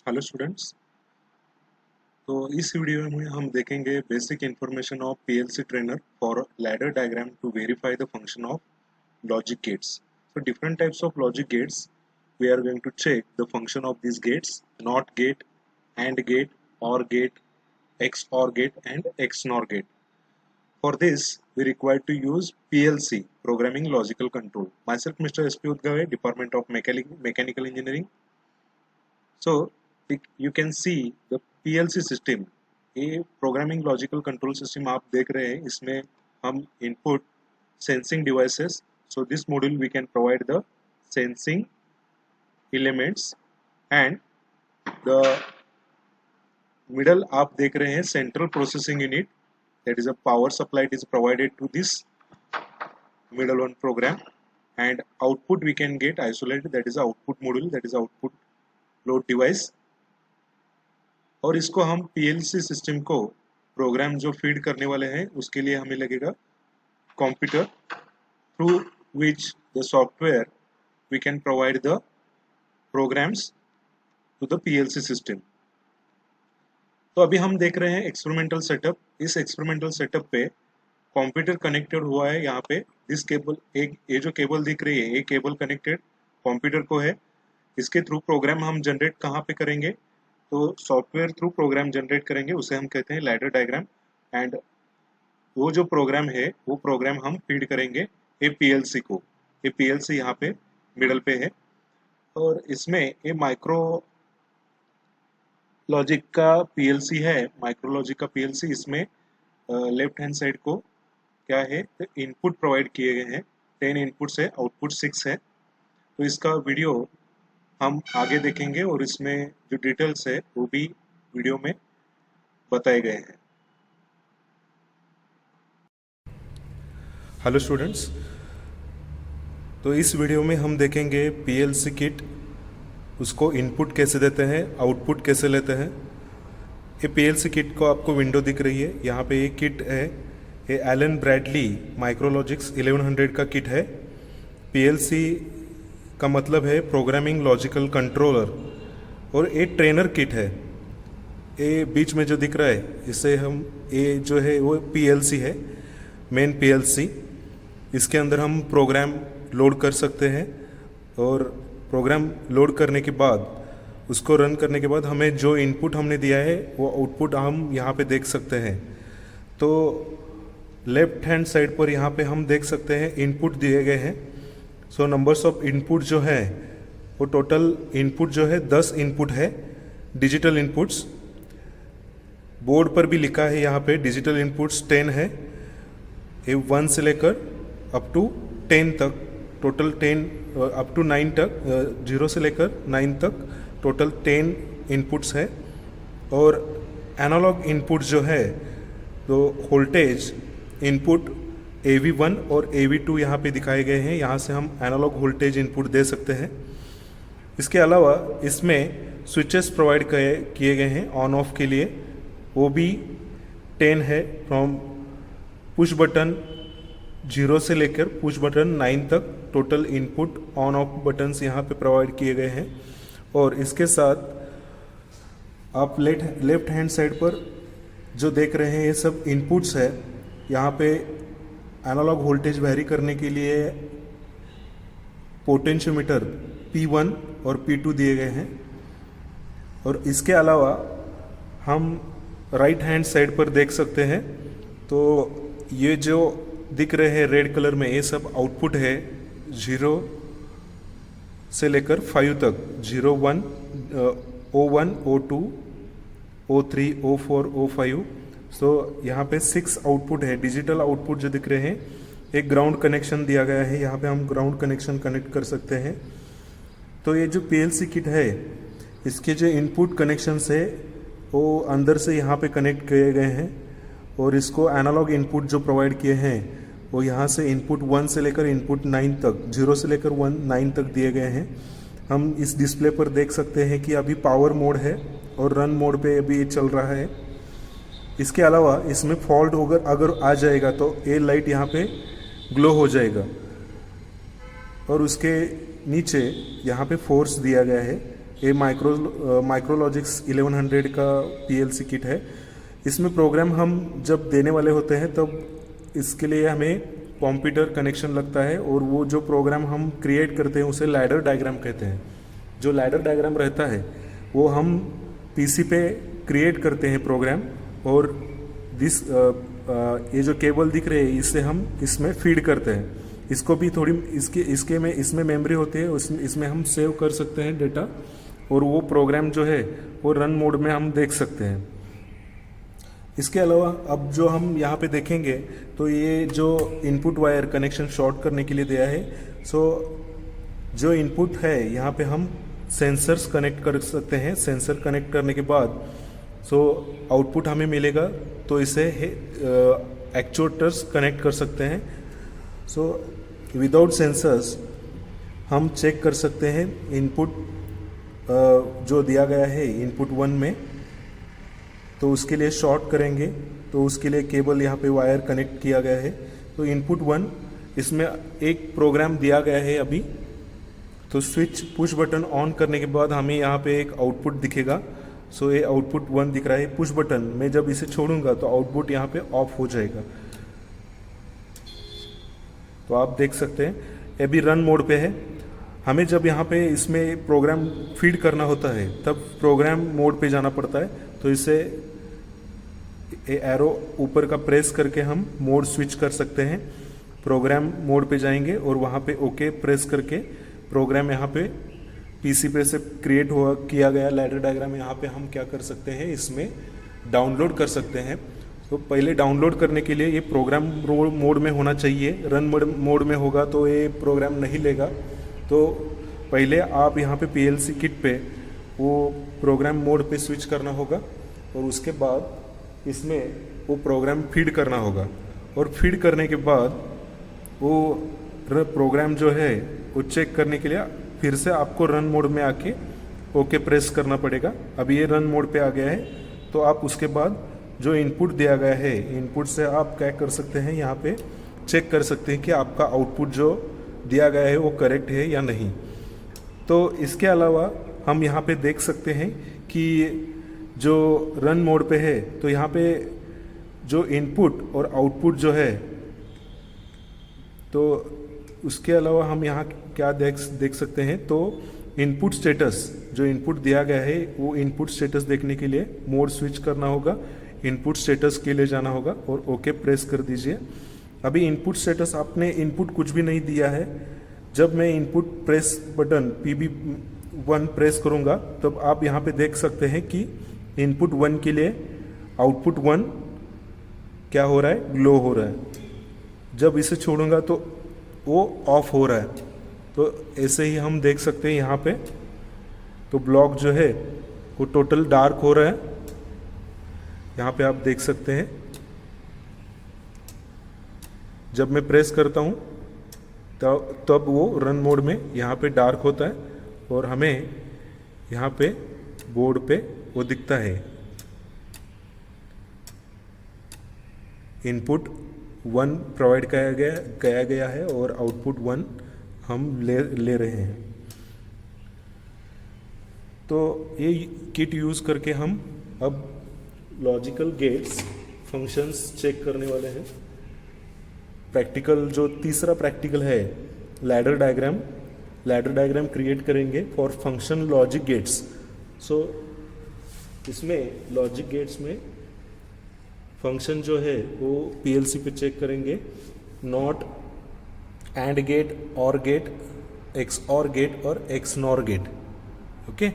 Hello students. तो इस video में हम देखेंगे basic information of PLC trainer for ladder diagram to verify the function of logic gates. So different types of logic gates, we are going to check the function of these gates: NOT gate, AND gate, OR gate, XOR gate and XNOR gate. For this we require to use PLC, Programming Logical Control. Myself Mr. SP Udgave, Department of Mechanical Engineering. So you can see the PLC system, ये programming logical control system आप देख रहे हैं। इसमें हम input sensing devices, so this module we can provide the sensing elements and the middle आप देख रहे हैं central processing unit, that is a power supply is provided to this middle one program, and output we can get isolated, that is output module, that is output load device. और इसको हम PLC system को programme जो feed करने वाले हैं उसके लिए हमें लगेगा computer, through which the software we can provide the programs to the PLC system. तो अभी हम देख रहे हैं एक्सपेरिमेंटल सेटअप। इस एक्सपेरिमेंटल सेटअप पे कंप्यूटर कनेक्टेड हुआ है। यहाँ पे दिस केबल, एक ये जो केबल दिख रही है ये केबल कनेक्टेड कंप्यूटर को है। इसके थ्रू प्रोग्राम हम जनरेट कहाँ पे करेंगे, तो सॉफ्टवेयर थ्रू प्रोग्राम जनरेट करेंगे, उसे हम कहते हैं लैडर डायग्राम। एंड वो जो प्रोग्राम है वो प्रोग्राम हम फीड करेंगे ये PLC को। ये PLC यहाँ पे मिडल पे है और इसमें ये माइक्रो लॉजिक का PLC है। माइक्रो लॉजिक का PLC, इसमें लेफ्ट हैंड साइड को क्या है तो इनपुट प्रोवाइड किए गए हैं। 10 इनपुट्स है, आउटपुट 6 है। तो इसका वीडियो हम आगे देखेंगे और इसमें जो डिटेल्स है वो भी वीडियो में बताए गए हैं। हेलो स्टूडेंट्स, तो इस वीडियो में हम देखेंगे PLC किट, उसको इनपुट कैसे देते हैं, आउटपुट कैसे लेते हैं। ये PLC किट को आपको विंडो दिख रही है, यहाँ पे ये किट है, ये एलन ब्रैडली माइक्रोलॉजिक्स 1100 का किट है। PLC का मतलब है प्रोग्रामिंग लॉजिकल कंट्रोलर, और ये ट्रेनर किट है। ये बीच में जो दिख रहा है इसे हम, ये जो है वो PLC है, मेन PLC। इसके अंदर हम प्रोग्राम लोड कर सकते हैं और प्रोग्राम लोड करने के बाद उसको रन करने के बाद हमें जो इनपुट हमने दिया है वो आउटपुट हम यहाँ पे देख सकते हैं। तो लेफ्ट हैंड साइड पर यहाँ पे हम देख सकते हैं इनपुट दिए गए हैं। सो नंबर्स ऑफ इनपुट जो है वो टोटल इनपुट जो है 10 इनपुट है, डिजिटल इनपुट्स। बोर्ड पर भी लिखा है यहाँ पे डिजिटल इनपुट्स 10 है। ये 1 से लेकर अप टू 10 तक, टोटल 10 अप टू 9 तक, 0 से लेकर 9 तक टोटल 10 इनपुट्स है। और एनालॉग इनपुट जो है तो वोल्टेज इनपुट AV1 और AV2 यहाँ पे दिखाए गए हैं। यहाँ से हम एनालॉग वोल्टेज इनपुट दे सकते हैं। इसके अलावा इसमें स्विचेस प्रोवाइड किए गए हैं ऑन ऑफ के लिए, वो भी 10 है। फ्रॉम पुश बटन 0 से लेकर पुश बटन 9 तक total input on off buttons यहाँ पे प्रोवाइड किए गए हैं। और इसके साथ आप लेफ्ट हैंड साइड पर जो देख रहे हैं ये सब इनपुट्स है। यहाँ पे एनालॉग वोल्टेज वेरी करने के लिए पोटेंशियोमीटर P1 और P2 दिए गए हैं। और इसके अलावा हम राइट हैंड साइड पर देख सकते हैं, तो ये जो दिख रहे हैं रेड कलर में ये सब आउटपुट है 0 से लेकर 5 तक, 0, 1, O1, O2, O3, O4, O5। सो यहाँ पे 6 आउटपुट है। डिजिटल आउटपुट जो दिख रहे हैं, एक ग्राउंड कनेक्शन दिया गया है, यहाँ पे हम ग्राउंड कनेक्शन कनेक्ट कर सकते हैं। तो ये जो PLC किट है इसके जो इनपुट कनेक्शंस है वो अंदर से यहाँ पे कनेक्ट किए गए हैं। और इसको एनालॉग इनपुट जो प्रोवाइड किए हैं वो यहाँ से इनपुट 1 से लेकर इनपुट 9 तक, 0 से लेकर 9 तक दिए गए हैं। हम इस डिस्प्ले पर देख सकते हैं कि अभी पावर मोड है और रन मोड पे अभी ये चल रहा है। इसके अलावा इसमें फॉल्ट अगर आ जाएगा तो ये लाइट यहाँ पे ग्लो हो जाएगा। और उसके नीचे यहाँ पे फोर्स दिया गया है, ये माइक्रोलॉजिक्स 1100 का पीएलसी किट है। इसमें प्रोग्राम हम जब देने वाले होते हैं तब इसके लिए हमें कंप्यूटर कनेक्शन लगता है, और वो जो प्रोग्राम हम क्रिएट करते हैं उसे लैडर डायग्राम कहते हैं। जो लैडर डायग्राम रहता है वो हम पीसी पे क्रिएट करते हैं प्रोग्राम, और ये जो केबल दिख रहे हैं इससे हम इसमें फीड करते हैं। इसको भी थोड़ी इसमें मेमोरी होती है, इसमें हम सेव कर सकते हैं डेटा, और वो प्रोग्राम जो है वो रन मोड में हम देख सकते हैं। इसके अलावा अब जो हम यहाँ पे देखेंगे तो ये जो इनपुट वायर कनेक्शन शॉर्ट करने के लिए दिया है। सो जो इनपुट है यहाँ पे हम सेंसर्स कनेक्ट कर सकते हैं। सेंसर कनेक्ट करने के बाद आउटपुट हमें मिलेगा, तो इसे एक्चुएटर्स कनेक्ट कर सकते हैं। विदाउट सेंसर्स हम चेक कर सकते हैं इनपुट जो दिया गया है इनपुट 1 में, तो उसके लिए शॉर्ट करेंगे तो उसके लिए केबल यहाँ पे वायर कनेक्ट किया गया है। तो इनपुट 1 इसमें एक प्रोग्राम दिया गया है अभी, तो स्विच पुश बटन ऑन करने के बाद हमें यहाँ पे एक आउटपुट दिखेगा। ये आउटपुट 1 दिख रहा है। पुश बटन मैं जब इसे छोड़ूंगा तो आउटपुट यहाँ पे ऑफ हो जाएगा। तो आप देख सकते हैं अभी रन मोड पे है। हमें जब यहाँ पे इसमें प्रोग्राम फीड करना होता है तब प्रोग्राम मोड पे जाना पड़ता है। तो इसे एरो ऊपर का प्रेस करके हम मोड स्विच कर सकते हैं। प्रोग्राम मोड पे जाएंगे और वहाँ पे ओके प्रेस करके प्रोग्राम यहाँ पे पीसी पे से क्रिएट हुआ किया गया लैडर डायग्राम यहाँ पे हम क्या कर सकते हैं, इसमें डाउनलोड कर सकते हैं। तो पहले डाउनलोड करने के लिए ये प्रोग्राम मोड में होना चाहिए। रन मोड में होगा तो ये प्रोग्राम नहीं लेगा। तो पहले आप यहाँ पे पीएलसी किट पे वो प्रोग्राम मोड पे स्विच करना होगा, और उसके बाद इसमें वो प्रोग्राम फीड करना होगा, और फीड करने के बाद वो प्रोग्राम जो है वो चेक करने के लिए फिर से आपको रन मोड में आके ओके प्रेस करना पड़ेगा। अभी ये रन मोड पे आ गया है। तो आप उसके बाद जो इनपुट दिया गया है, इनपुट से आप क्या कर सकते हैं, यहाँ पे चेक कर सकते हैं कि आपका आउटपुट जो दिया गया है वो करेक्ट है या नहीं। तो इसके अलावा हम यहाँ पे देख सकते हैं कि जो रन मोड पे है तो यहाँ पे जो इनपुट और आउटपुट जो है, तो उसके अलावा हम यहाँ क्या देख सकते हैं, तो इनपुट स्टेटस जो इनपुट दिया गया है वो इनपुट स्टेटस देखने के लिए मोड स्विच करना होगा, इनपुट स्टेटस के लिए जाना होगा और ओके प्रेस कर दीजिए। अभी इनपुट स्टेटस आपने इनपुट कुछ भी नहीं दिया है। जब मैं input press button PB1 press करूँगा तब आप यहाँ पे देख सकते हैं कि इनपुट 1 के लिए आउटपुट 1 क्या हो रहा है, ग्लो हो रहा है। जब इसे छोड़ूंगा तो वो ऑफ हो रहा है। तो ऐसे ही हम देख सकते हैं यहाँ पे तो ब्लॉक जो है वो टोटल डार्क हो रहा है। यहाँ पे आप देख सकते हैं जब मैं प्रेस करता हूँ तब वो रन मोड में यहाँ पे डार्क होता है, और हमें यहाँ पे बोर्ड पे वो दिखता है इनपुट 1 प्रोवाइड किया गया है और आउटपुट 1 हम ले रहे हैं। तो ये किट यूज़ करके हम अब लॉजिकल गेट्स फंक्शंस चेक करने वाले हैं। प्रैक्टिकल जो तीसरा प्रैक्टिकल है लैडर डायग्राम क्रिएट करेंगे फॉर फंक्शन लॉजिक गेट्स। सो इसमें लॉजिक गेट्स में फंक्शन जो है वो पीएलसी पे चेक करेंगे, नॉट, एंड गेट, और गेट, एक्स और गेट और एक्स नॉर गेट। ओके।